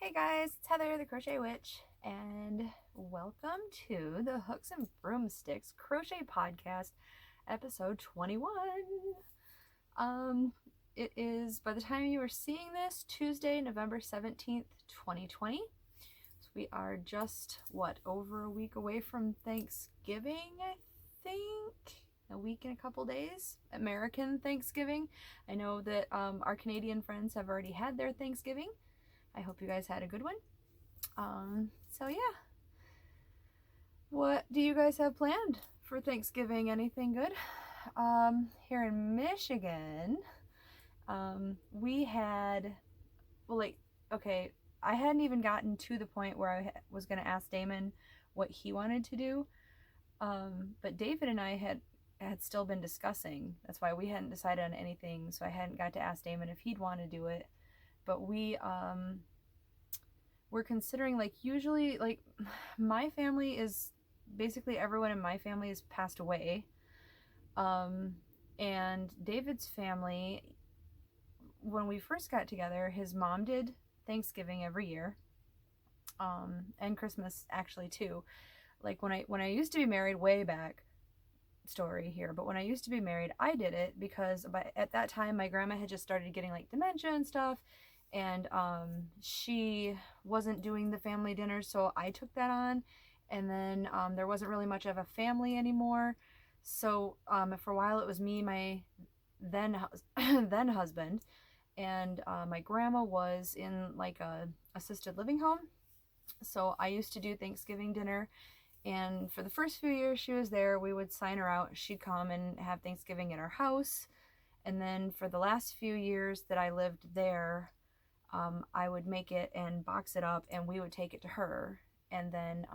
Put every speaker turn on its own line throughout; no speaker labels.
Hey guys, it's Heather the Crochet Witch, and welcome to the Hooks and Broomsticks Crochet Podcast, episode 21. It is, by the time you are seeing this, Tuesday, November 17th, 2020. So we are just, over a week away from Thanksgiving, I think? A week and a couple days. American Thanksgiving. I know that our Canadian friends have already had their Thanksgiving. I hope you guys had a good one. So yeah. What do you guys have planned for Thanksgiving? Anything good? Here in Michigan, we had, okay, I hadn't even gotten to the point where I was going to ask Damon what he wanted to do. But David and I had still been discussing. That's why we hadn't decided on anything. So I hadn't got to ask Damon if he'd want to do it. But we're considering, usually, my family is, basically everyone in my family has passed away. And David's family, when we first got together, his mom did Thanksgiving every year. And Christmas actually too. Like when I used to be married, way back story here, but when I used to be married, I did it because at that time my grandma had just started getting dementia and stuff, and she wasn't doing the family dinners, so I took that on. And then there wasn't really much of a family anymore, so for a while it was me, my then husband, and my grandma was in a assisted living home, so I used to do Thanksgiving dinner. And for the first few years she was there, we would sign her out. She'd come and have Thanksgiving at our house. And then for the last few years that I lived there, I would make it and box it up, and we would take it to her. And then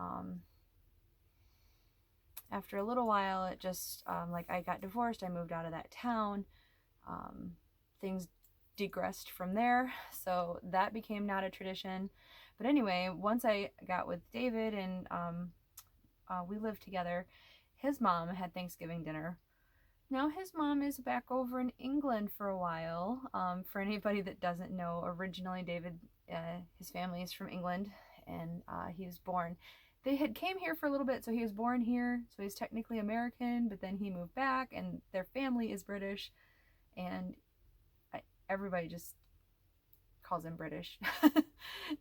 after a little while, it just, I got divorced, I moved out of that town. Things digressed from there, so that became not a tradition. But anyway, once I got with David and we lived together, his mom had Thanksgiving dinner. Now his mom is back over in England for a while. For anybody that doesn't know, originally David, his family is from England, and he was born. They had came here for a little bit, so he was born here, so he's technically American, but then he moved back, and their family is British, and everybody just calls him British.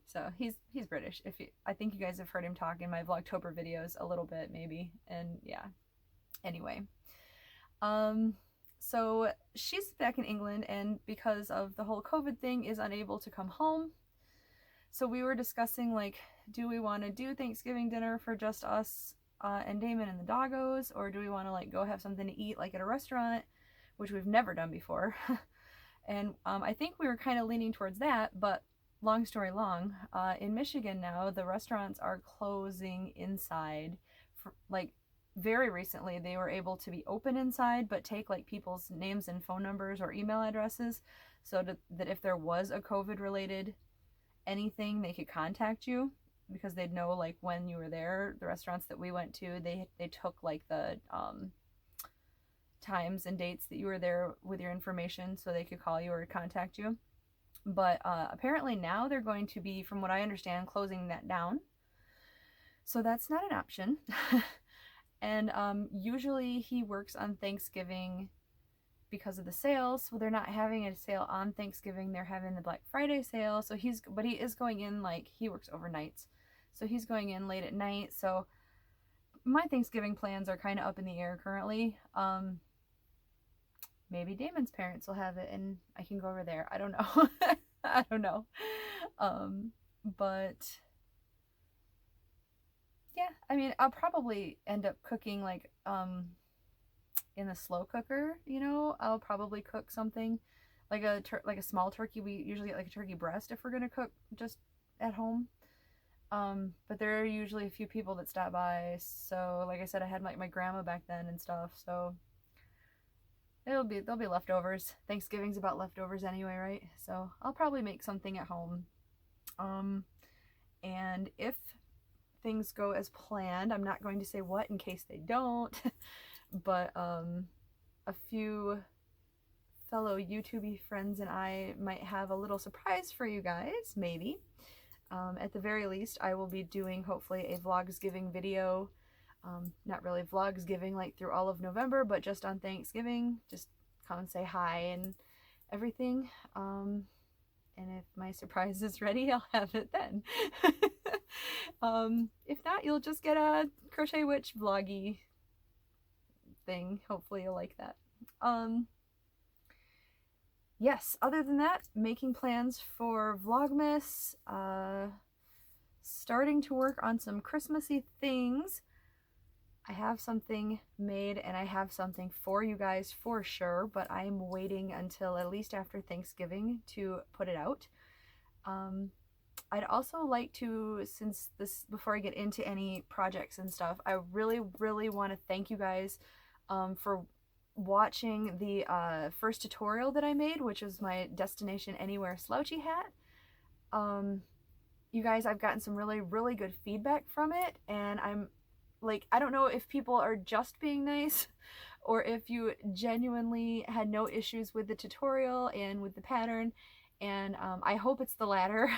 So he's British. I think you guys have heard him talk in my Vlogtober videos a little bit, maybe. And yeah. Anyway, so she's back in England, and because of the whole COVID thing, is unable to come home. So we were discussing, do we want to do Thanksgiving dinner for just us and Damon and the doggos, or do we want to go have something to eat at a restaurant, which we've never done before. And I think we were kind of leaning towards that, but long story long, in Michigan now, the restaurants are closing inside. Very recently, they were able to be open inside, but take people's names and phone numbers or email addresses, so that if there was a COVID-related anything, they could contact you, because they'd know when you were there. The restaurants that we went to, they took the times and dates that you were there with your information, so they could call you or contact you. But apparently now they're going to be, from what I understand, closing that down. So that's not an option. And usually he works on Thanksgiving because of the sales. So they're not having a sale on Thanksgiving, they're having the Black Friday sale. So he is going in, he works overnights, so he's going in late at night. So my Thanksgiving plans are kind of up in the air currently. Maybe Damon's parents will have it and I can go over there. I don't know. I don't know. But yeah, I mean, I'll probably end up cooking in the slow cooker, I'll probably cook something like a small turkey. We usually get a turkey breast if we're going to cook just at home. But there are usually a few people that stop by. So like I said, I had my grandma back then and stuff, so there'll be leftovers. Thanksgiving's about leftovers anyway, right? So I'll probably make something at home. And if things go as planned, I'm not going to say what in case they don't, but a few fellow YouTube friends and I might have a little surprise for you guys, maybe. At the very least, I will be doing hopefully a Vlogsgiving video. Not really Vlogsgiving like through all of November, but just on Thanksgiving. Just come and say hi and everything. And if my surprise is ready, I'll have it then. If not, you'll just get a Crochet Witch vloggy thing. Hopefully you'll like that. Yes, other than that, making plans for Vlogmas, starting to work on some Christmassy things. I have something made and I have something for you guys for sure, but I'm waiting until at least after Thanksgiving to put it out. I'd also like to, since this, before I get into any projects and stuff, I really want to thank you guys for watching the first tutorial that I made, which was my Destination Anywhere slouchy hat. You guys, I've gotten some really good feedback from it, and I'm like, I don't know if people are just being nice or if you genuinely had no issues with the tutorial and with the pattern, and I hope it's the latter.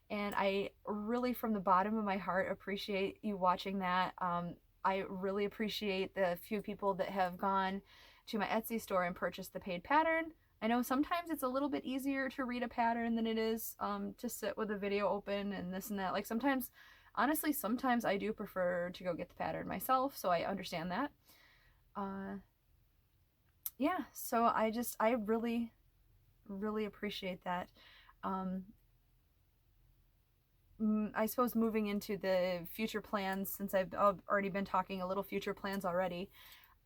And I really, from the bottom of my heart, appreciate you watching that. I really appreciate the few people that have gone to my Etsy store and purchased the paid pattern. I know sometimes it's a little bit easier to read a pattern than it is to sit with a video open and this and that. Like sometimes, honestly, sometimes I do prefer to go get the pattern myself, so I understand that. Yeah, so I really appreciate that. I suppose moving into the future plans, since I've already been talking a little future plans already,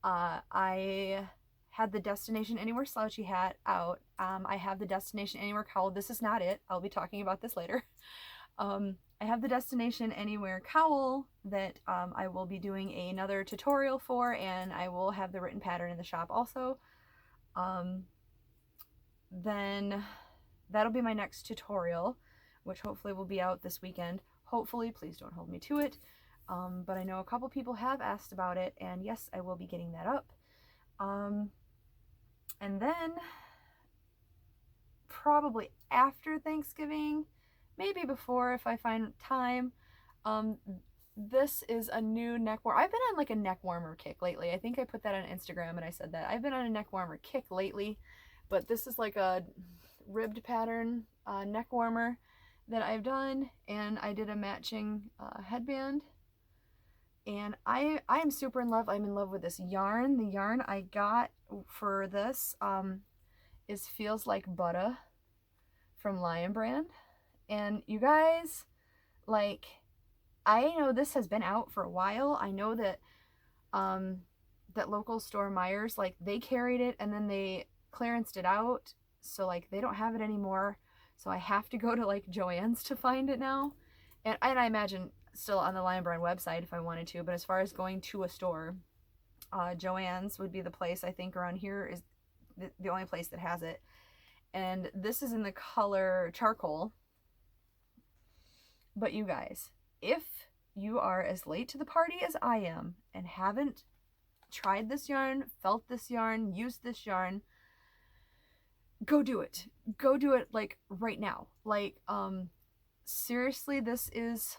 I had the Destination Anywhere slouchy hat out. I have the Destination Anywhere cowl. This is not it. I'll be talking about this later. I have the Destination Anywhere cowl that I will be doing another tutorial for, and I will have the written pattern in the shop also. Then that'll be my next tutorial, which hopefully will be out this weekend. Hopefully, please don't hold me to it. But I know a couple people have asked about it, and yes, I will be getting that up. And then probably after Thanksgiving, maybe before if I find time, this is a new neck warmer. I've been on like a neck warmer kick lately. I think I put that on Instagram and I said that. I've been on a neck warmer kick lately, but this is like a ribbed pattern neck warmer that I've done, and I did a matching headband. And I am super in love. I'm in love with this yarn. The yarn I got for this is Feels Like Butter from Lion Brand. And you guys, like, I know this has been out for a while. I know that that local store Myers, like, they carried it and then they clearanced it out. So like they don't have it anymore. So I have to go to like Joann's to find it now. And I imagine still on the Lion Brand website if I wanted to, but as far as going to a store, Joann's would be the place I think around here is the only place that has it. And this is in the color charcoal. But you guys, if you are as late to the party as I am and haven't tried this yarn, felt this yarn, used this yarn, go do it. Go do it like right now. Like, seriously, this is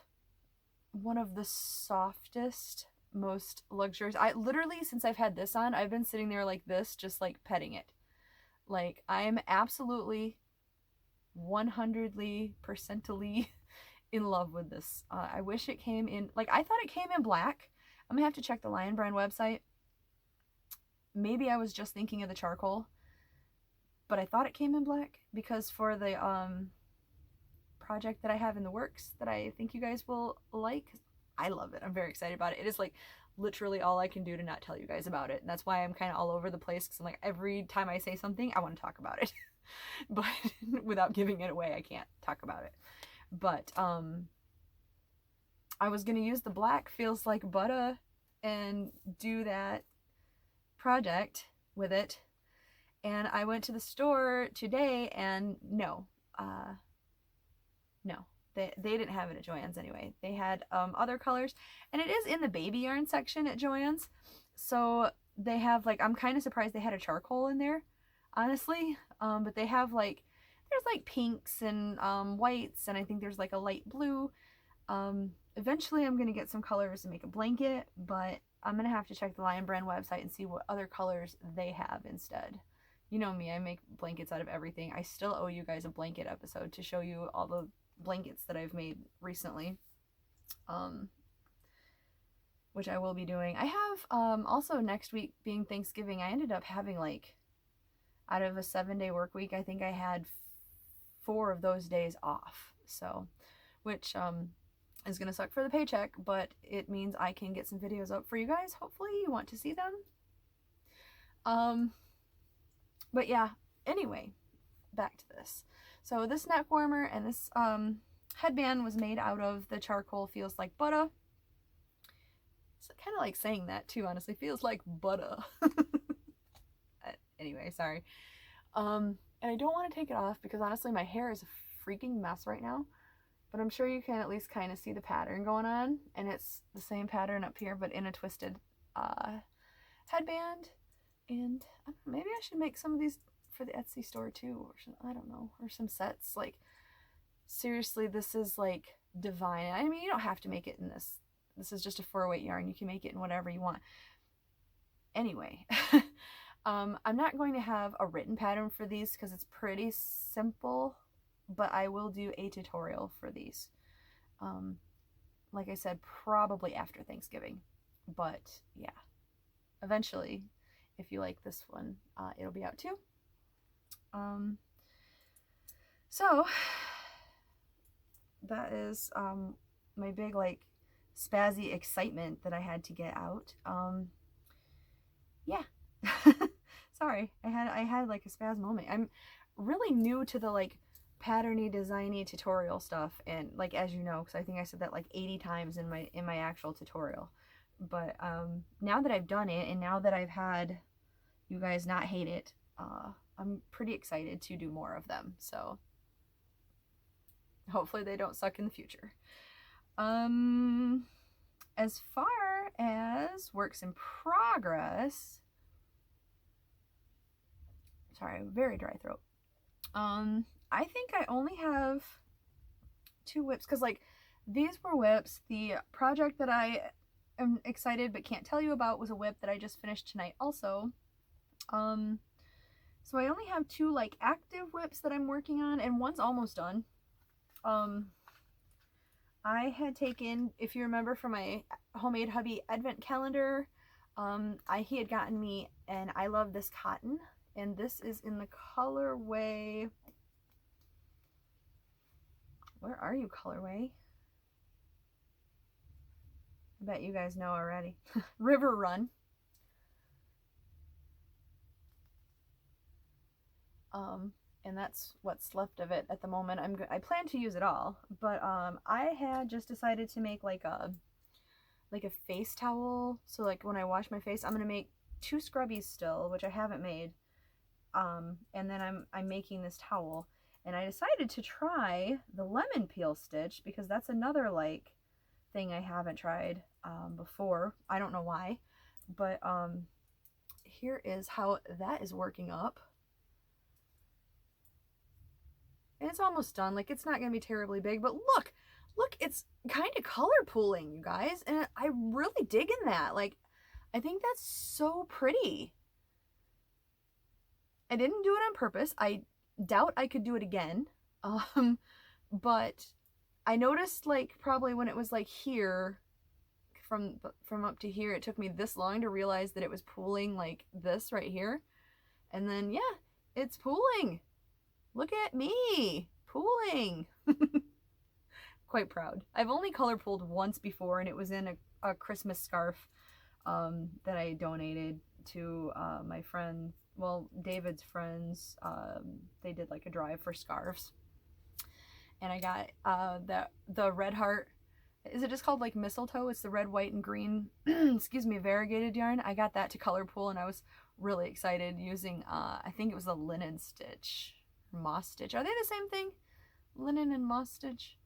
one of the softest, most luxurious. I literally, since I've had this on, I've been sitting there like this, just like petting it. Like, I'm absolutely 100% in love with this. I wish it came in, like, I thought it came in black. I'm gonna have to check the Lion Brand website. Maybe I was just thinking of the charcoal, but I thought it came in black because for the project that I have in the works that I think you guys will like, I love it. I'm very excited about it. It is like literally all I can do to not tell you guys about it, and that's why I'm kind of all over the place, because I'm like, every time I say something I want to talk about it but without giving it away I can't talk about it. But I was gonna use the black Feels Like Butter and do that project with it, and I went to the store today and no, they didn't have it at Joann's anyway. They had other colors, and it is in the baby yarn section at Joann's. So they have, like, I'm kind of surprised they had a charcoal in there, honestly. But they have like there's like pinks and whites, and I think there's like a light blue. Eventually I'm going to get some colors and make a blanket, but I'm going to have to check the Lion Brand website and see what other colors they have instead. You know me, I make blankets out of everything. I still owe you guys a blanket episode to show you all the blankets that I've made recently, which I will be doing. I have also next week being Thanksgiving, I ended up having like, out of a 7-day work week, I think I had 4 of those days off. So, which is going to suck for the paycheck, but it means I can get some videos up for you guys. Hopefully you want to see them. But yeah, anyway, back to this. So this neck warmer and this headband was made out of the charcoal Feels Like Butter. It's kind of like saying that too, honestly. Feels like butter. Anyway, sorry. And I don't want to take it off because honestly my hair is a freaking mess right now. But I'm sure you can at least kind of see the pattern going on. And it's the same pattern up here, but in a twisted headband. And I don't know, maybe I should make some of these for the Etsy store too, or some, I don't know, or some sets. Like, seriously, this is like divine. I mean, you don't have to make it in this. This is just a 4-weight yarn. You can make it in whatever you want. Anyway, I'm not going to have a written pattern for these because it's pretty simple, but I will do a tutorial for these. Like I said, probably after Thanksgiving, but yeah, eventually. If you like this one, it'll be out too. So that is my big like spazzy excitement that I had to get out. Yeah. Sorry, I had like a spaz moment. I'm really new to the like patterny, designy tutorial stuff, and like, as you know, because I think I said that like 80 times in my actual tutorial. But now that I've done it, and now that I've had you guys not hate it, I'm pretty excited to do more of them. So hopefully they don't suck in the future. As far as works in progress, sorry, very dry throat. I think I only have 2 whips, because like these were whips. The project that I am excited but can't tell you about was a whip that I just finished tonight also. So I only have 2 like active whips that I'm working on, and one's almost done. I had taken, if you remember from my Homemade Hubby advent calendar, he had gotten me an I Love This Cotton, and this is in the colorway, where are you, colorway? I bet you guys know already. River Run. And that's what's left of it at the moment. I plan to use it all, but I had just decided to make like a face towel. So like when I wash my face, I'm gonna make 2 scrubbies still, which I haven't made. And then I'm making this towel, and I decided to try the lemon peel stitch because that's another like thing I haven't tried before. I don't know why, but here is how that is working up. And it's almost done. Like, it's not going to be terribly big, but look, it's kind of color pooling, you guys. And I really dig in that. Like, I think that's so pretty. I didn't do it on purpose. I doubt I could do it again. But I noticed like probably when it was like here, from up to here, it took me this long to realize that it was pooling like this right here. And then, yeah, it's pooling. Look at me, pooling. Quite proud. I've only color pooled once before, and it was in a Christmas scarf that I donated to my friend, well, David's friends. They did like a drive for scarves. And I got the red heart. Is it just called like mistletoe? It's the red, white, and green, excuse me, variegated yarn. I got that to color pool, and I was really excited using, I think it was a linen stitch. Moss stitch. Are they the same thing? Linen and moss stitch?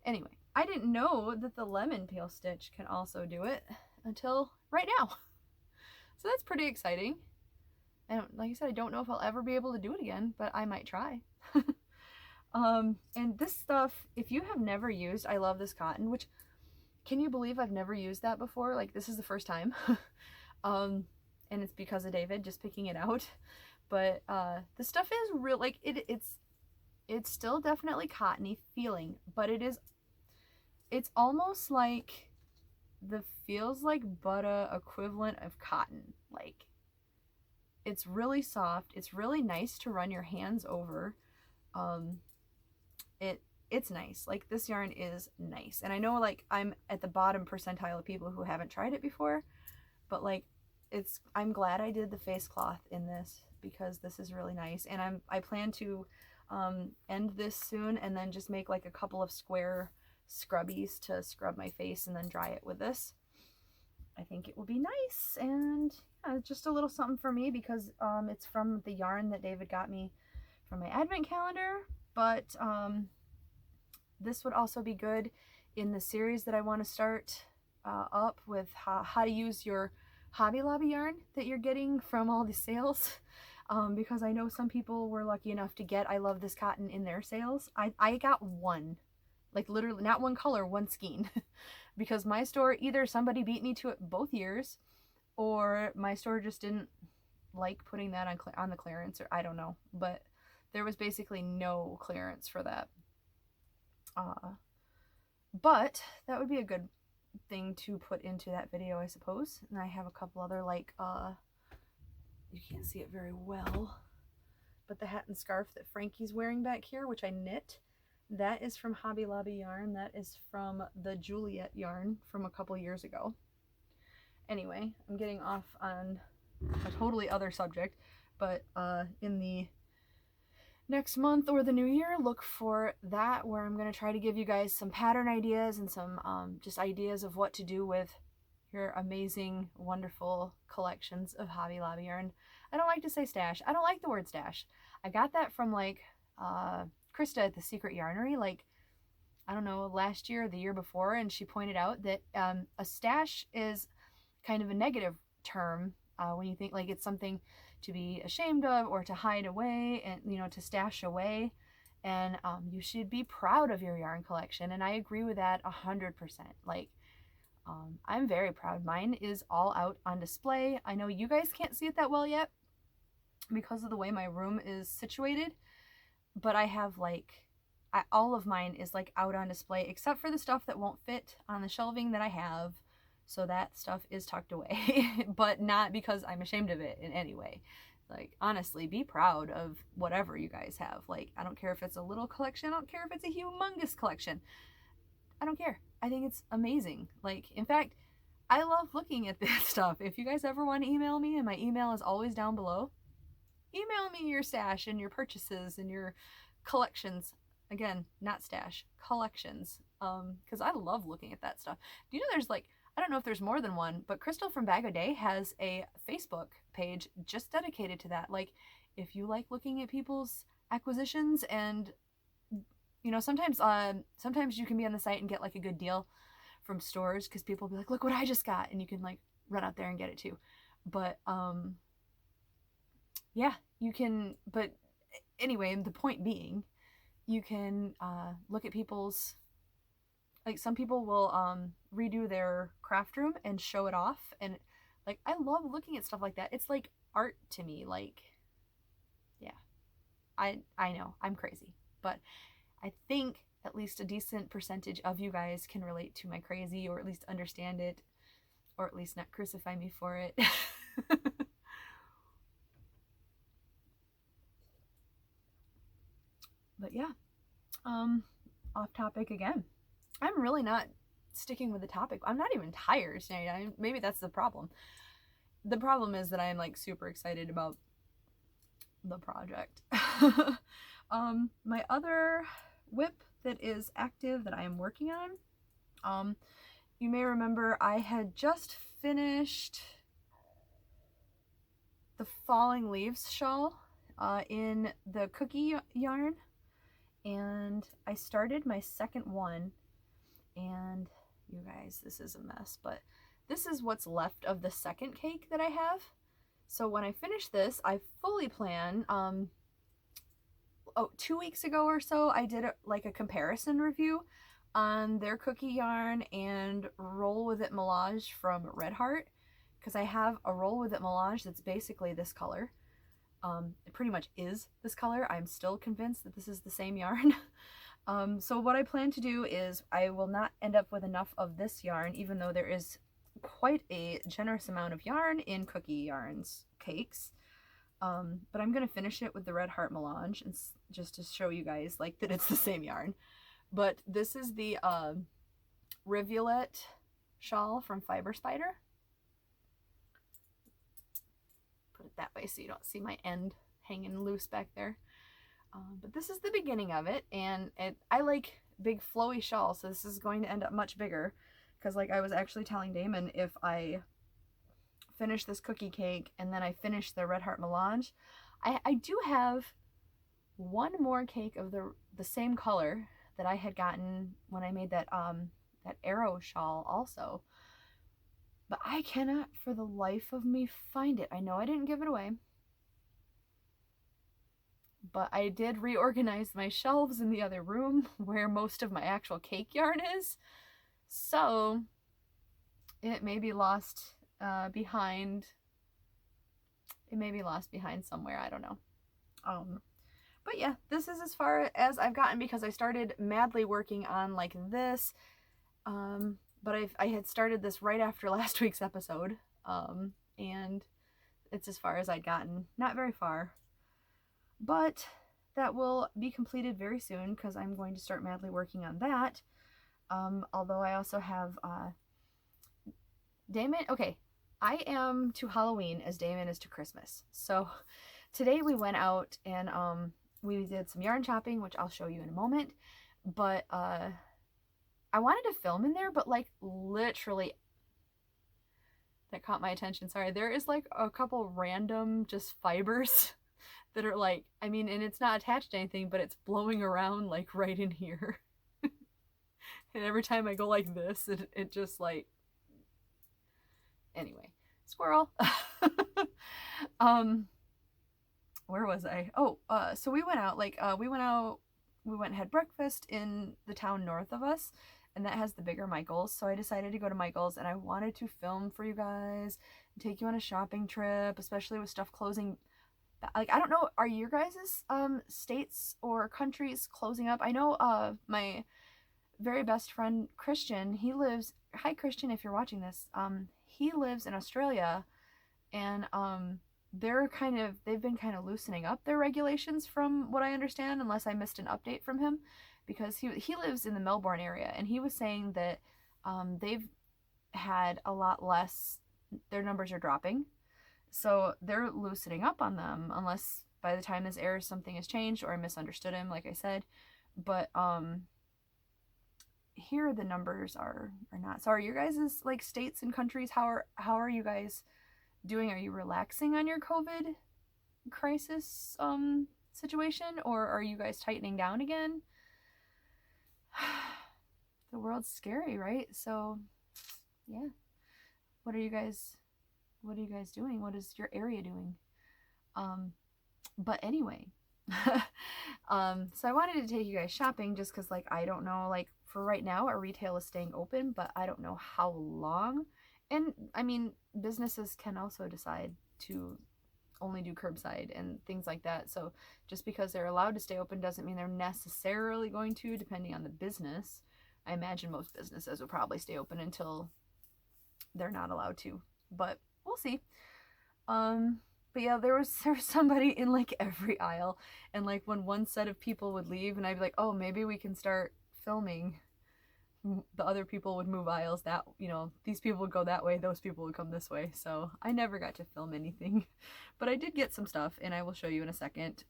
Anyway, I didn't know that the lemon peel stitch can also do it until right now. So that's pretty exciting. And like I said, I don't know if I'll ever be able to do it again, but I might try. And this stuff, if you have never used I Love This Cotton, which, can you believe I've never used that before? Like, this is the first time. And it's because of David just picking it out. But the stuff is real, like, it's still definitely cottony feeling, but it's almost like the feels like butter equivalent of cotton. Like, it's really soft. It's really nice to run your hands over. It's nice. Like, this yarn is nice. And I know, like, I'm at the bottom percentile of people who haven't tried it before, but like, I'm glad I did the face cloth in this, because this is really nice. And I plan to end this soon and then just make like a couple of square scrubbies to scrub my face and then dry it with this. I think it will be nice. And yeah, just a little something for me, because it's from the yarn that David got me from my advent calendar. But this would also be good in the series that I want to start up with, how to use your Hobby Lobby yarn that you're getting from all the sales. Because I know some people were lucky enough to get I Love This Cotton in their sales. I got one, like literally not one color, one skein. Because my store, either somebody beat me to it both years, or my store just didn't like putting that on the clearance, or I don't know. But there was basically no clearance for that. But that would be a good thing to put into that video, I suppose. And I have a couple other, like, you can't see it very well, but the hat and scarf that Frankie's wearing back here, which I knit, that is from Hobby Lobby yarn. That is from the Juliet yarn from a couple years ago. Anyway, I'm getting off on a totally other subject, but in the next month or the new year, look for that, where I'm going to try to give you guys some pattern ideas and some just ideas of what to do with your amazing, wonderful collections of Hobby Lobby yarn. I don't like to say stash. I don't like the word stash. I got that from, like, Krista at the Secret Yarnery, like, I don't know, last year or the year before, and she pointed out that a stash is kind of a negative term when you think like it's something to be ashamed of or to hide away, and, you know, to stash away. And you should be proud of your yarn collection, and I agree with that 100%. Like, I'm very proud. Mine is all out on display. I know you guys can't see it that well yet because of the way my room is situated, but I have, like, all of mine is, like, out on display, except for the stuff that won't fit on the shelving that I have. So that stuff is tucked away, but not because I'm ashamed of it in any way. Like, honestly, be proud of whatever you guys have. Like, I don't care if it's a little collection. I don't care if it's a humongous collection. I don't care. I think it's amazing. Like, in fact, I love looking at this stuff. If you guys ever want to email me, and my email is always down below, email me your stash and your purchases and your collections. Again, not stash, collections. Because I love looking at that stuff. Do you know there's, like, I don't know if there's more than one, but Crystal from Bag O' Day has a Facebook page just dedicated to that. Like, if you like looking at people's acquisitions, and, you know, sometimes you can be on the site and get, like, a good deal from stores, because people will be like, look what I just got, and you can, like, run out there and get it too. But yeah, you can. But anyway, the point being, you can look at people's, like, some people will redo their craft room and show it off, and, like, I love looking at stuff like that. It's like art to me. Like, yeah, I know I'm crazy, but I think at least a decent percentage of you guys can relate to my crazy, or at least understand it, or at least not crucify me for it. But yeah, off topic again. I'm really not sticking with the topic. I'm not even tired tonight. Maybe that's the problem. The problem is that I'm, like, super excited about the project. My other whip that is active that I am working on, you may remember I had just finished the Falling Leaves shawl in the cookie yarn, and I started my second one. And you guys, this is a mess, but this is what's left of the second cake that I have. So when I finish this, I fully plan, 2 weeks ago or so, I did like a comparison review on their cookie yarn and Roll With It melange from Red Heart, because I have a Roll With It melange that's basically this color. It pretty much is this color. I'm still convinced that this is the same yarn. So what I plan to do is I will not end up with enough of this yarn, even though there is quite a generous amount of yarn in Cookie Yarn's cakes. But I'm going to finish it with the Red Heart melange, and just to show you guys like that it's the same yarn. But this is the Rivulet shawl from Fiber Spider. Put it that way so you don't see my end hanging loose back there. But this is the beginning of it, and I like big flowy shawls, so this is going to end up much bigger, because like I was actually telling Damon, if I finish this cookie cake and then I finish the Red Heart melange, I do have one more cake of the same color that I had gotten when I made that that arrow shawl also, but I cannot for the life of me find it. I know I didn't give it away, but I did reorganize my shelves in the other room where most of my actual cake yarn is, so it may be lost behind. It may be lost behind somewhere, I don't know. But yeah, this is as far as I've gotten, because I started madly working on like this, but I had started this right after last week's episode, and it's as far as I'd gotten. Not very far, but that will be completed very soon, because I'm going to start madly working on that. Although I also have Damon. Okay, I am to Halloween as Damon is to Christmas. So today we went out and we did some yarn shopping, which I'll show you in a moment. But I wanted to film in there, but like literally, that caught my attention. Sorry, there is like a couple random just fibers that are like, I mean, and it's not attached to anything, but it's blowing around like right in here. And every time I go like this, it just like, anyway, squirrel. Where was I? Oh, so we went out, we went and had breakfast in the town north of us, and that has the bigger Michael's. So I decided to go to Michael's, and I wanted to film for you guys and take you on a shopping trip, especially with stuff closing. Like, I don't know, are your guys' states or countries closing up? I know my very best friend Christian, he lives, hi Christian if you're watching this, he lives in Australia, and they've been kind of loosening up their regulations from what I understand, unless I missed an update from him, because he lives in the Melbourne area, and he was saying that they've had a lot less, their numbers are dropping, so they're loosening up on them, unless by the time this airs something has changed or I misunderstood him, like I said. But here the numbers are not. So are your guys' like states and countries, how are you guys doing? Are you relaxing on your COVID crisis situation, or are you guys tightening down again? The world's scary, right? So yeah, what are you guys doing? What is your area doing? But anyway, so I wanted to take you guys shopping, just because like I don't know, like for right now our retail is staying open, but I don't know how long. And I mean, businesses can also decide to only do curbside and things like that. So just because they're allowed to stay open doesn't mean they're necessarily going to, depending on the business. I imagine most businesses will probably stay open until they're not allowed to, but we'll see. But yeah, there was somebody in like every aisle, and like when one set of people would leave and I'd be like, oh, maybe we can start filming, the other people would move aisles, that, you know, these people would go that way, those people would come this way. So I never got to film anything, but I did get some stuff, and I will show you in a second.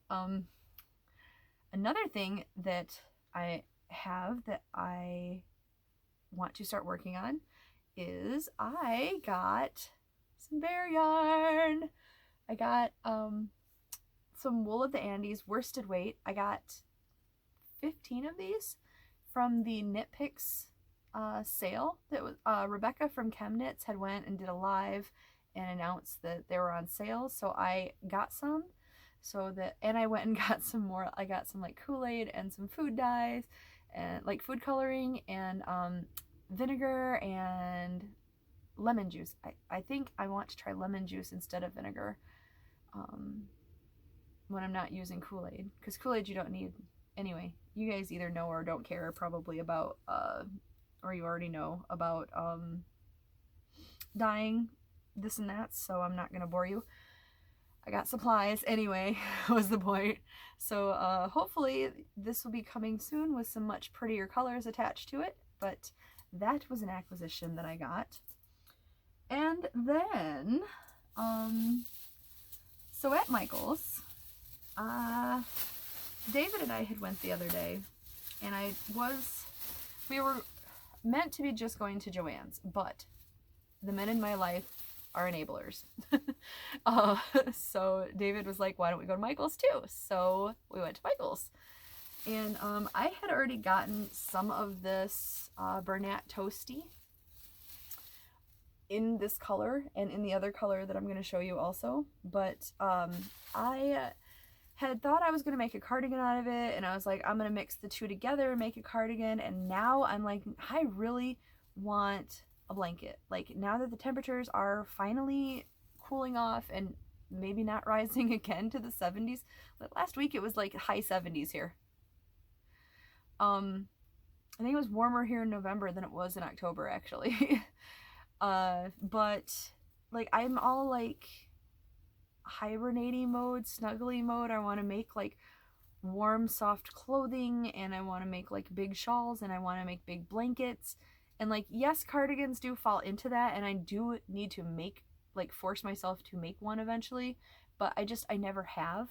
Another thing that I have that I want to start working on is I got some bear yarn. I got some wool of the Andes, worsted weight. I got 15 of these from the Knit Picks sale that was Rebecca from Chemknits had went and did a live, and announced that they were on sale, so I got some. So that, and I went and got some more. I got some like Kool-Aid and some food dyes and like food coloring and vinegar and lemon juice. I think I want to try lemon juice instead of vinegar when I'm not using Kool-Aid, because Kool-Aid you don't need anyway. You guys either know or don't care probably about or you already know about dyeing this and that, so I'm not gonna bore you. I got supplies anyway, was the point. So hopefully this will be coming soon with some much prettier colors attached to it, but that was an acquisition that I got. And then so at Michael's, David and I had went the other day, and we were meant to be just going to Joann's, but the men in my life are enablers. So David was like, why don't we go to Michael's too? So we went to Michael's, and I had already gotten some of this Bernat Toasty in this color and in the other color that I'm going to show you also, but I had thought I was going to make a cardigan out of it, and I was like, I'm going to mix the two together and make a cardigan, and now I'm like, I really want a blanket. Like, now that the temperatures are finally cooling off and maybe not rising again to the 70s. Like last week it was like high 70s here. I think it was warmer here in November than it was in October actually. But like I'm all like hibernating mode, snuggly mode. I want to make like warm soft clothing, and I want to make like big shawls, and I want to make big blankets, and like yes, cardigans do fall into that, and I do need to make like force myself to make one eventually, but I never have,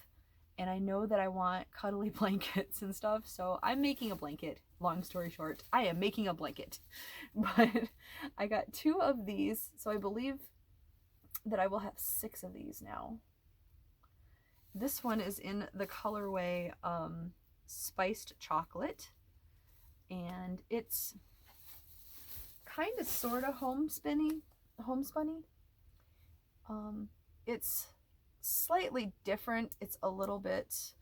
and I know that I want cuddly blankets and stuff, so I'm making a blanket. Long story short, I am making a blanket. But I got 2 of these, so I believe that I will have 6 of these now. This one is in the colorway Spiced Chocolate, and it's kind of sort of homespunny. It's slightly different. It's a little bit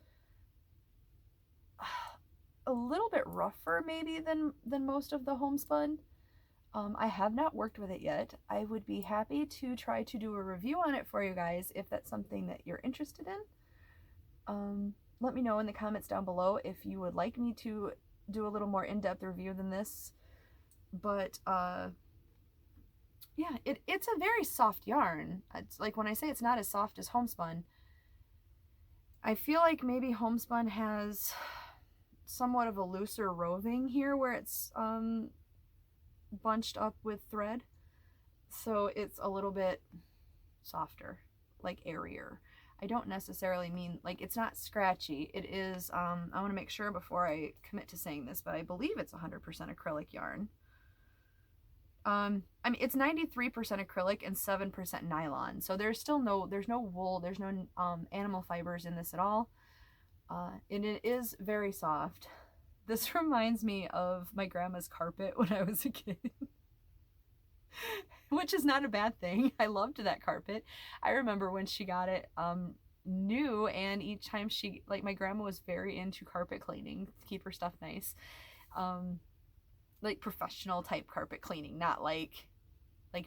rougher maybe than most of the homespun. I have not worked with it yet. I would be happy to try to do a review on it for you guys if that's something that you're interested in. Let me know in the comments down below if you would like me to do a little more in-depth review than this. But yeah, it's a very soft yarn. It's like when I say it's not as soft as homespun, I feel like maybe homespun has somewhat of a looser roving here where it's bunched up with thread, so it's a little bit softer, like airier. I don't necessarily mean like it's not scratchy. It is I want to make sure before I commit to saying this, but I believe it's 100% acrylic yarn. I mean, it's 93% acrylic and 7% nylon, so there's no wool, there's no animal fibers in this at all, and it is very soft. This reminds me of my grandma's carpet when I was a kid. Which is not a bad thing. I loved that carpet. I remember when she got it new, and each time she, like, my grandma was very into carpet cleaning to keep her stuff nice. Like professional type carpet cleaning, not like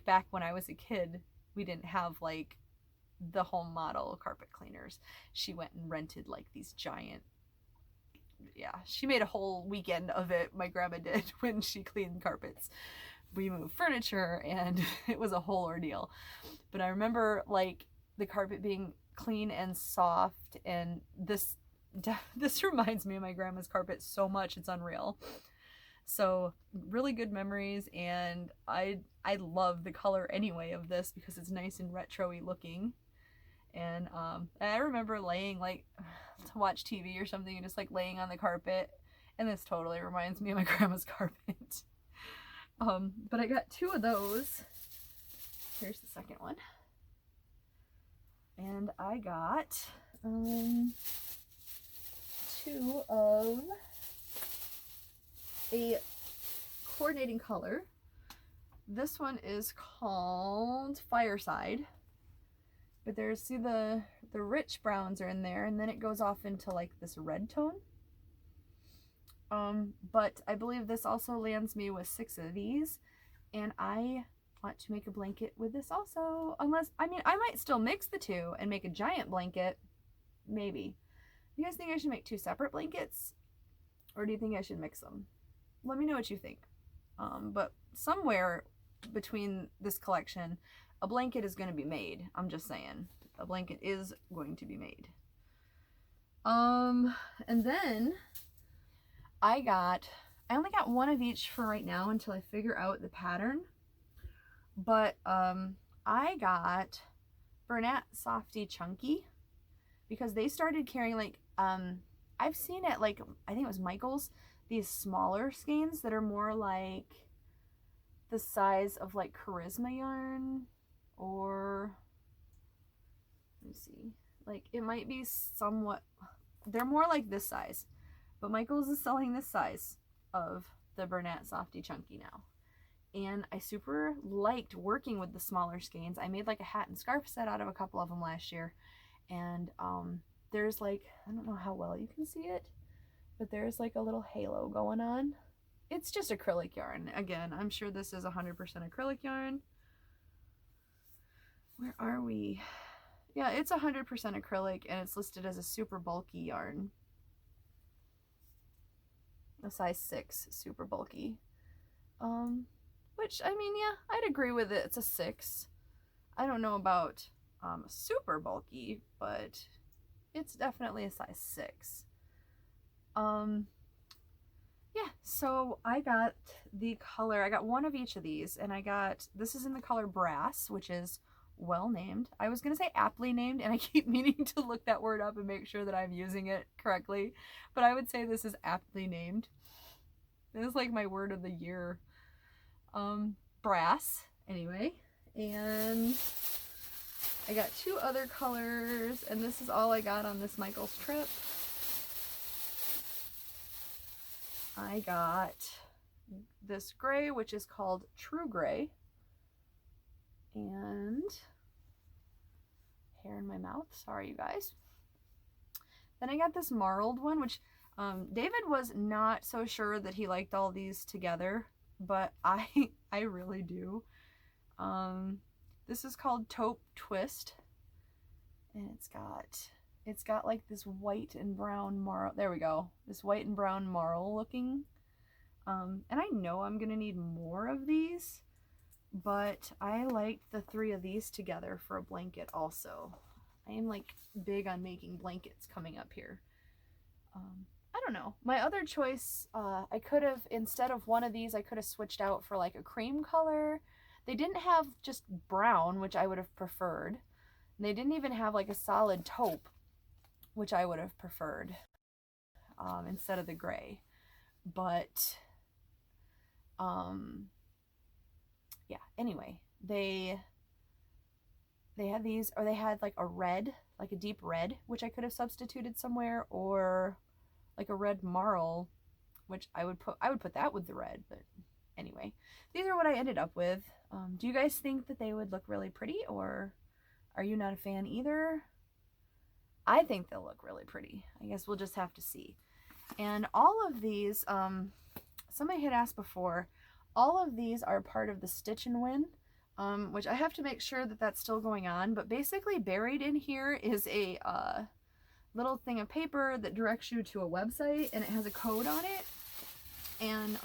back when I was a kid, we didn't have like the home model carpet cleaners. She went and rented like these giant, yeah, she made a whole weekend of it, my grandma did, when she cleaned carpets. We moved furniture and it was a whole ordeal. But I remember like the carpet being clean and soft, and this reminds me of my grandma's carpet so much, it's unreal. So really good memories, and I love the color anyway of this because it's nice and retro-y looking. And I remember laying like to watch TV or something and just like laying on the carpet, and this totally reminds me of my grandma's carpet. But I got 2 of those. Here's the second one. And I got 2 of a coordinating color. This one is called Fireside, But there's, see, the rich browns are in there, and then it goes off into like this red tone. But I believe this also lands me with 6 of these, and I want to make a blanket with this also. Unless, I mean, I might still mix the two and make a giant blanket. Maybe. You guys think I should make 2 separate blankets? Or do you think I should mix them? Let me know what you think. But somewhere between this collection, a blanket is going to be made. I'm just saying. A blanket is going to be made. And then I only got 1 of each for right now until I figure out the pattern. But I got Bernat Softy Chunky because they started carrying, like, I've seen it, like, I think it was Michael's, these smaller skeins that are more like the size of like Charisma yarn, or let me see, like it might be somewhat, they're more like this size, but Michael's is selling this size of the Bernat Softy Chunky now. And I super liked working with the smaller skeins. I made like a hat and scarf set out of a couple of them last year. And there's like, I don't know how well you can see it, but there's like a little halo going on. It's just acrylic yarn. Again, I'm sure this is 100% acrylic yarn. Where are we? Yeah, it's 100% acrylic, and it's listed as a super bulky yarn. A size 6, super bulky. Which, I mean, yeah, I'd agree with it. It's a 6. I don't know about super bulky, but it's definitely a size 6. Yeah, so I got the color, I got 1 of each of these, and this is in the color Brass, which is well named. I was going to say aptly named, and I keep meaning to look that word up and make sure that I'm using it correctly, but I would say this is aptly named. This is like my word of the year. Brass, anyway, and I got 2 other colors, and this is all I got on this Michael's trip. I got this gray, which is called True Gray, and hair in my mouth, sorry you guys. Then I got this marled one, which David was not so sure that he liked all these together, but I really do. This is called Taupe Twist, and it's got like this white and brown marl, there we go, this white and brown marl looking, and I know I'm gonna need more of these, but I liked the 3 of these together for a blanket also. I am like big on making blankets coming up here. I don't know, my other choice, I could have, instead of 1 of these, I could have switched out for like a cream color. They didn't have just brown, which I would have preferred. And they didn't even have like a solid taupe, which I would have preferred instead of the gray. But yeah, anyway, they had these, or they had like a red, like a deep red, which I could have substituted somewhere, or like a red marl, which I would put that with the red. But anyway, these are what I ended up with. Do you guys think that they would look really pretty, or are you not a fan either? I think they'll look really pretty. I guess we'll just have to see. And all of these, somebody had asked before, all of these are part of the Stitch and Win, which I have to make sure that that's still going on. But basically buried in here is a little thing of paper that directs you to a website, and it has a code on it. And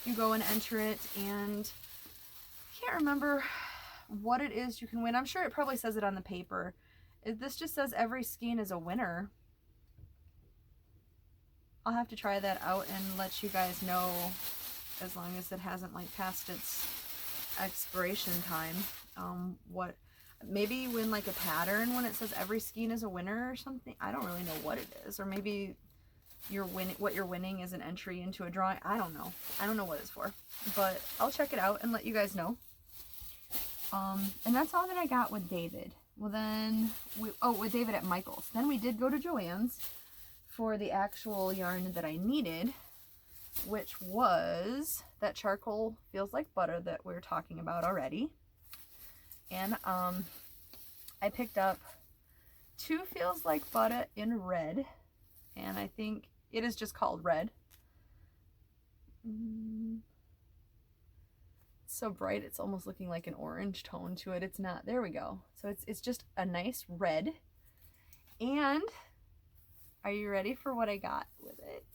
you go and enter it, and I can't remember what it is you can win. I'm sure it probably says it on the paper. This just says every skein is a winner. I'll have to try that out and let you guys know, as long as it hasn't like passed its expiration time. What, maybe win like a pattern when it says every skein is a winner or something. I don't really know what it is. Or maybe what you're winning is an entry into a drawing. I don't know. I don't know what it's for, but I'll check it out and let you guys know. And that's all that I got with David. Well, then with David at Michael's. Then we did go to Joann's for the actual yarn that I needed, which was that Charcoal Feels Like Butter that we were talking about already. And I I picked up Two Feels Like Butter in red, and I think it is just called red. It's so bright, it's almost looking like an orange tone to it. It's not. There we go. So it's just a nice red. And are you ready for what I got with it?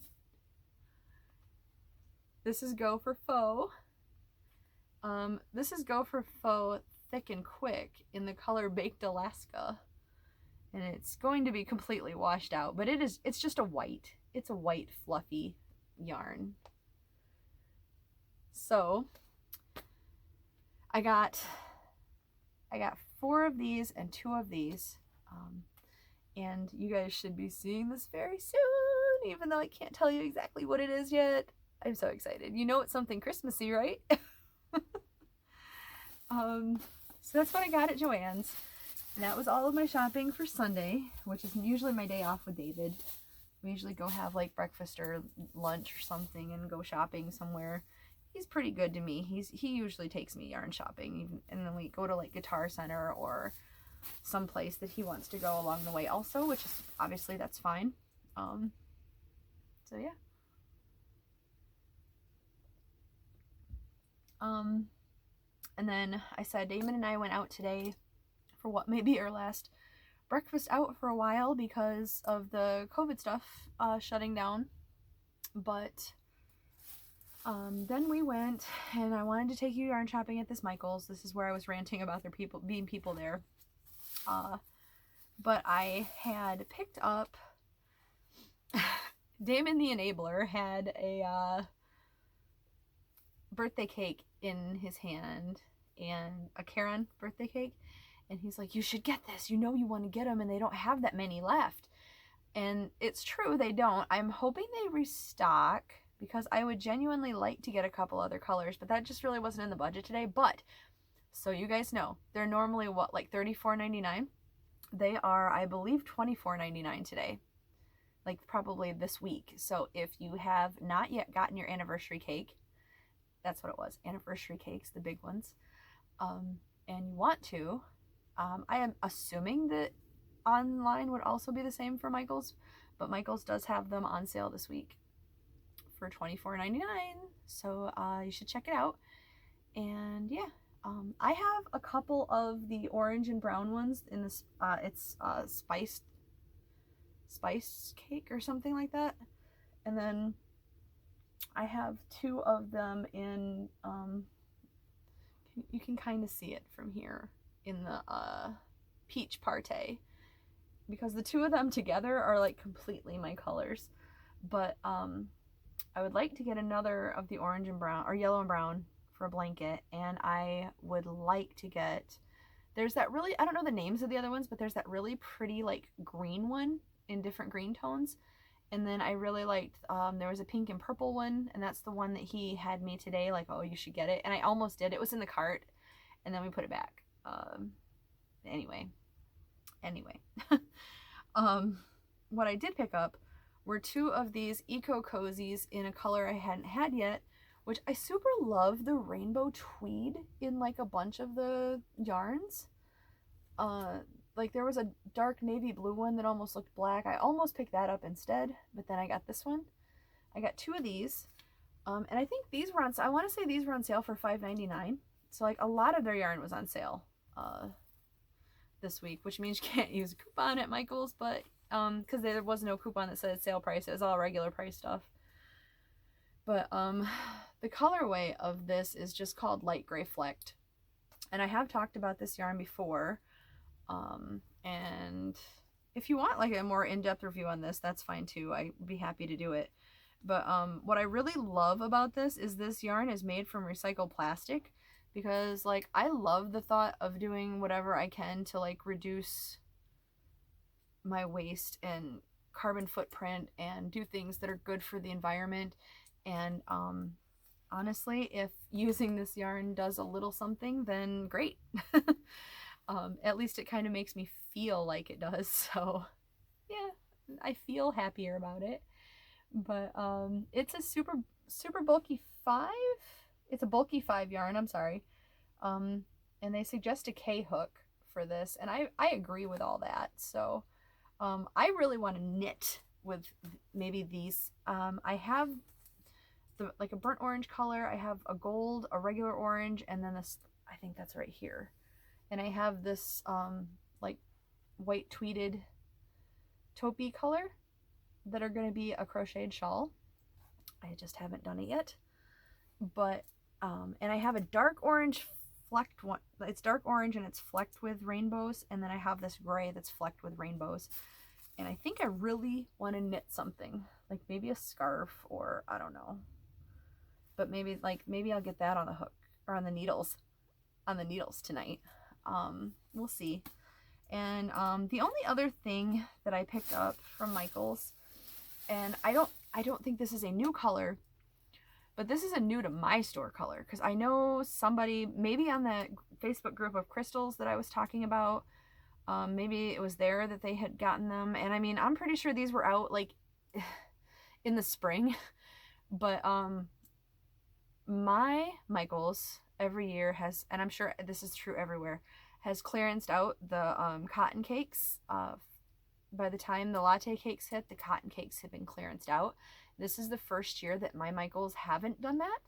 This is Go for Faux. This is Go for Faux Thick and Quick in the color Baked Alaska. And it's going to be completely washed out, but it's just a white. It's a white fluffy yarn. So I got 4 of these and 2 of these. And you guys should be seeing this very soon, even though I can't tell you exactly what it is yet. I'm so excited. You know it's something Christmassy, right? So that's what I got at Joann's. And that was all of my shopping for Sunday, which is usually my day off with David. We usually go have like breakfast or lunch or something and go shopping somewhere. He's pretty good to me. He usually takes me yarn shopping, and then we go to like Guitar Center or some place that he wants to go along the way also, which is obviously that's fine. So yeah. And then I said Damon and I went out today for what may be our last breakfast out for a while because of the COVID stuff shutting down. But then we went, and I wanted to take you yarn shopping at this Michael's. This is where I was ranting about there being people there. But I had picked up Damon the Enabler had a birthday cake in his hand, and a Karen birthday cake, and he's like, you should get this, you know you want to get them, and they don't have that many left. And it's true, they don't. I'm hoping they restock, because I would genuinely like to get a couple other colors, but that just really wasn't in the budget today. But so you guys know, they're normally what, like $34.99? They are, I believe, $24.99 today, like probably this week. So if you have not yet gotten your anniversary cake, that's what it was, anniversary cakes, the big ones, and you want to, I am assuming that online would also be the same for Michael's, but Michael's does have them on sale this week for $24.99, so you should check it out. And yeah, I have a couple of the orange and brown ones in this, it's spiced cake or something like that, and then I have 2 of them in, you can kind of see it from here, in the peach party, because the 2 of them together are like completely my colors. But I would like to get another of the orange and brown, or yellow and brown, for a blanket, and I would like to get, there's that really, I don't know the names of the other ones, but there's that really pretty like green one in different green tones. And then I really liked, there was a pink and purple one, and that's the one that he had me today, like, oh, you should get it. And I almost did. It was in the cart, and then we put it back. Anyway. What I did pick up were 2 of these Eco Cozies in a color I hadn't had yet, which I super love the rainbow tweed in like a bunch of the yarns. Like there was a dark navy blue one that almost looked black. I almost picked that up instead, but then I got this one. I got 2 of these, and I think these were on, I want to say these were on sale for $5.99. So like a lot of their yarn was on sale this week, which means you can't use a coupon at Michael's, but because there was no coupon that said sale price, it was all regular price stuff. But the colorway of this is just called Light Gray Flecked, and I have talked about this yarn before. And if you want like a more in-depth review on this, that's fine too. I'd be happy to do it. But what I really love about this is this yarn is made from recycled plastic, because like I love the thought of doing whatever I can to like reduce my waste and carbon footprint and do things that are good for the environment. And honestly, if using this yarn does a little something, then great. At least it kind of makes me feel like it does, so yeah, I feel happier about it. But it's a super bulky 5. It's a bulky 5 yarn, I'm sorry. And they suggest a K hook for this, and I agree with all that. So I really want to knit with maybe these. I have like a burnt orange color, I have a gold, a regular orange, and then this, I think that's right here. And I have this like white tweeted taupey color that are going to be a crocheted shawl. I just haven't done it yet. But and I have a dark orange flecked one. It's dark orange and it's flecked with rainbows, and then I have this gray that's flecked with rainbows. And I think I really want to knit something, like maybe a scarf, or I don't know. But maybe I'll get that on the hook, or on the needles tonight. We'll see. And the only other thing that I picked up from Michael's, and I don't think this is a new color, but this is a new to my store color, because I know somebody, maybe on the Facebook group of crystals that I was talking about, maybe it was there that they had gotten them. And I mean, I'm pretty sure these were out like in the spring, but my Michael's every year has, and I'm sure this is true everywhere, has clearanced out the cotton cakes. By the time the latte cakes hit, the cotton cakes have been clearanced out. This is the first year that my Michael's haven't done that.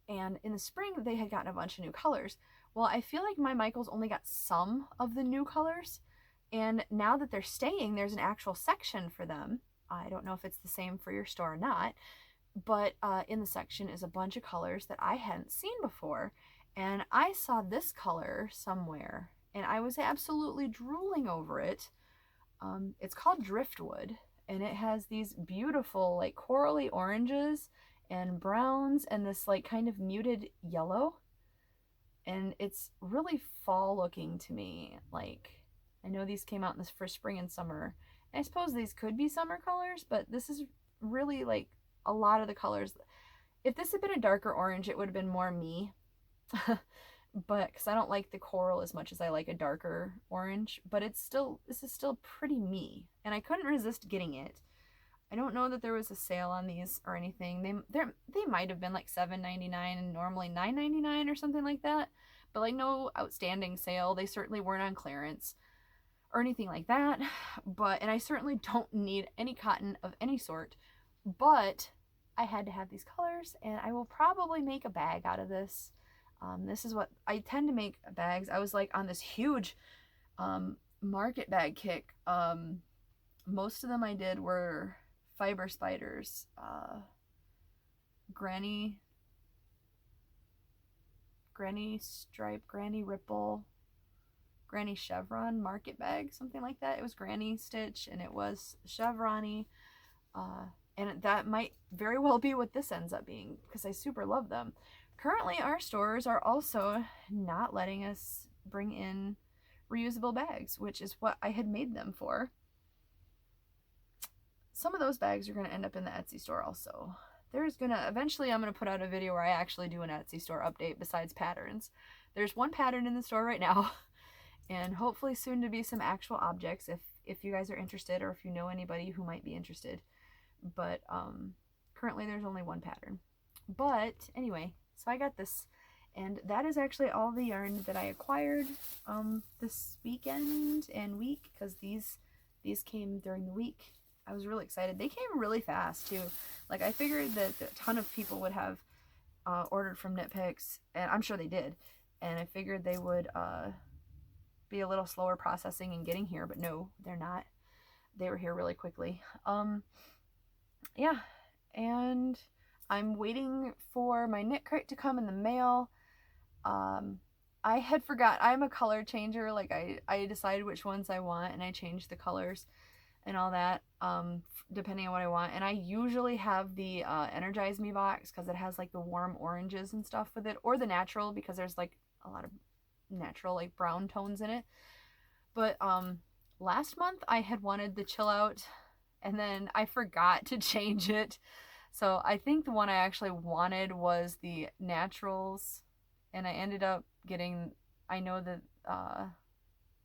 And in the spring, they had gotten a bunch of new colors. Well, I feel like my Michael's only got some of the new colors. And now that they're staying, there's an actual section for them. I don't know if it's the same for your store or not. But in the section is a bunch of colors that I hadn't seen before. And I saw this color somewhere, and I was absolutely drooling over it. It's called Driftwood, and it has these beautiful like corally oranges and browns and this like kind of muted yellow. And it's really fall looking to me. Like, I know these came out in this for spring and summer. And I suppose these could be summer colors, but this is really like a lot of the colors. If this had been a darker orange, it would have been more me. But because I don't like the coral as much as I like a darker orange, but this is still pretty me, and I couldn't resist getting it. I don't know that there was a sale on these or anything. They might have been like $7.99 and normally $9.99 or something like that, but like no outstanding sale. They certainly weren't on clearance or anything like that. And I certainly don't need any cotton of any sort, but I had to have these colors, and I will probably make a bag out of this. This is what I tend to make bags. I was like on this huge market bag kick. Most of them I did were fiber spiders, granny stripe, granny ripple, granny chevron market bag, something like that. It was granny stitch and it was chevron-y. And that might very well be what this ends up being, because I super love them. Currently, our stores are also not letting us bring in reusable bags, which is what I had made them for. Some of those bags are going to end up in the Etsy store also. Eventually I'm going to put out a video where I actually do an Etsy store update besides patterns. There's one pattern in the store right now, and hopefully soon to be some actual objects if you guys are interested, or if you know anybody who might be interested. But currently there's only one pattern. But anyway, so I got this, and that is actually all the yarn that I acquired this weekend and week, because these came during the week. I was really excited. They came really fast too. Like, I figured that a ton of people would have ordered from Knit Picks, and I'm sure they did. And I figured they would be a little slower processing and getting here, but no, they're not. They were here really quickly. Yeah, and I'm waiting for my knit crate to come in the mail. I had forgot, I'm a color changer. Like, I decided which ones I want, and I change the colors and all that, depending on what I want. And I usually have the Energize Me box, because it has like the warm oranges and stuff with it, or the natural, because there's like a lot of natural like brown tones in it. But last month I had wanted the chill out, and then I forgot to change it. So I think the one I actually wanted was the naturals, and I ended up getting, I know that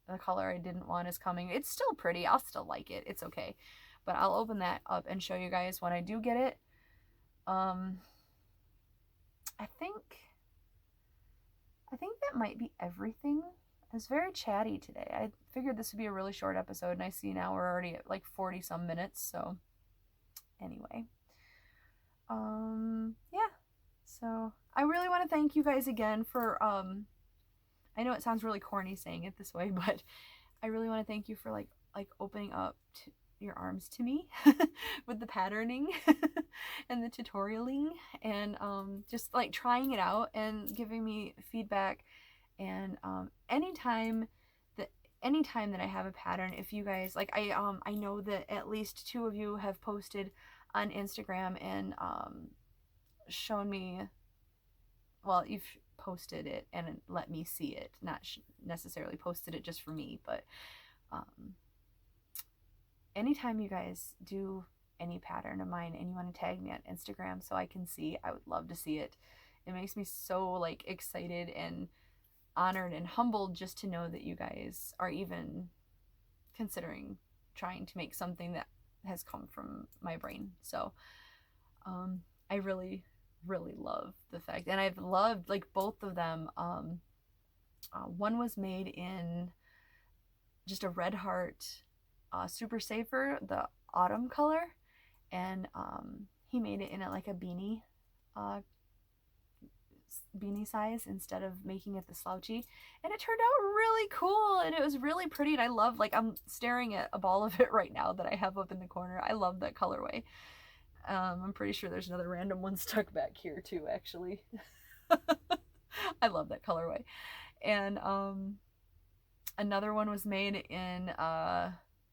the color I didn't want is coming. It's still pretty. I'll still like it. It's okay. But I'll open that up and show you guys when I do get it. I think that might be everything. I was very chatty today. I figured this would be a really short episode, and I see now we're already at like 40 some minutes. So anyway, yeah. So I really want to thank you guys again for I know it sounds really corny saying it this way, but I really want to thank you for like opening up your arms to me with the patterning and the tutorialing, and just like trying it out and giving me feedback. And anytime that I have a pattern, if you guys like, I know that at least 2 of you have posted on Instagram and shown me, well, you've posted it and let me see it, not necessarily posted it just for me, but anytime you guys do any pattern of mine and you want to tag me on Instagram so I can see, I would love to see it. It makes me so like excited and honored and humbled just to know that you guys are even considering trying to make something that has come from my brain. So I really love the fact, and I've loved like both of them. One was made in just a red heart super safer, the autumn color, and he made it in like a beanie size instead of making it the slouchy, and it turned out really cool, and it was really pretty, and I love, like, I'm staring at a ball of it right now that I have up in the corner. I love that colorway. I'm pretty sure there's another random one stuck back here too, actually. I love that colorway. And another one was made in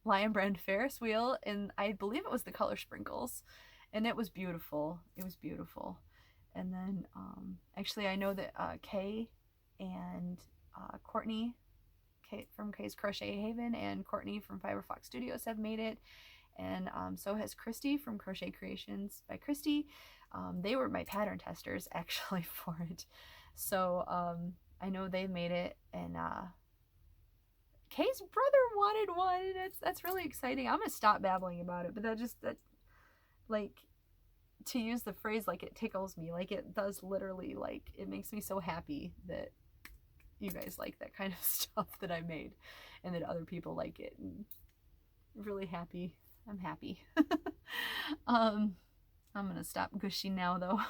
Lion Brand Ferris wheel, and I believe it was the color sprinkles, and it was beautiful. It was beautiful. And then actually I know that Kay and Courtney, Kay from Kay's Crochet Haven, and Courtney from Fiber Fox Studios have made it, and so has Christy from Crochet Creations by Christy. They were my pattern testers actually for it, so I know they've made it, and Kay's brother wanted one. That's really exciting. I'm gonna stop babbling about it, but that like, to use the phrase, like, it tickles me. Like, it does literally, like, it makes me so happy that you guys like that kind of stuff that I made, and that other people like it. And really happy. I'm happy. I'm gonna stop gushing now though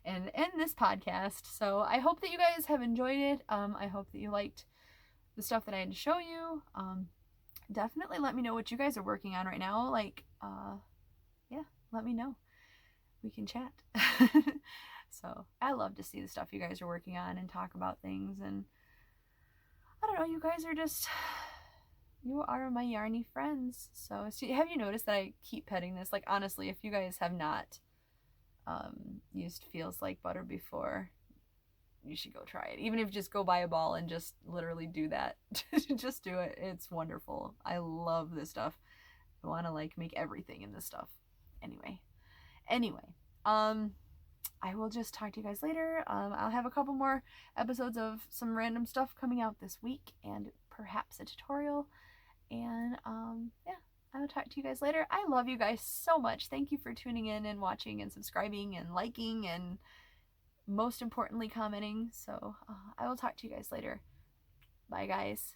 and end this podcast. So I hope that you guys have enjoyed it. I hope that you liked the stuff that I had to show you. Definitely let me know what you guys are working on right now. Like, yeah, let me know. We can chat. So I love to see the stuff you guys are working on and talk about things. And I don't know, you guys are just, you are my yarny friends. So have you noticed that I keep petting this? Like, honestly, if you guys have not used Feels Like Butter before, you should go try it. Even if you just go buy a ball and just literally do that. Just do it. It's wonderful. I love this stuff. I want to like make everything in this stuff. Anyway, I will just talk to you guys later. I'll have a couple more episodes of some random stuff coming out this week, and perhaps a tutorial. And yeah, I will talk to you guys later. I love you guys so much. Thank you for tuning in and watching and subscribing and liking, and most importantly, commenting. So I will talk to you guys later. Bye, guys.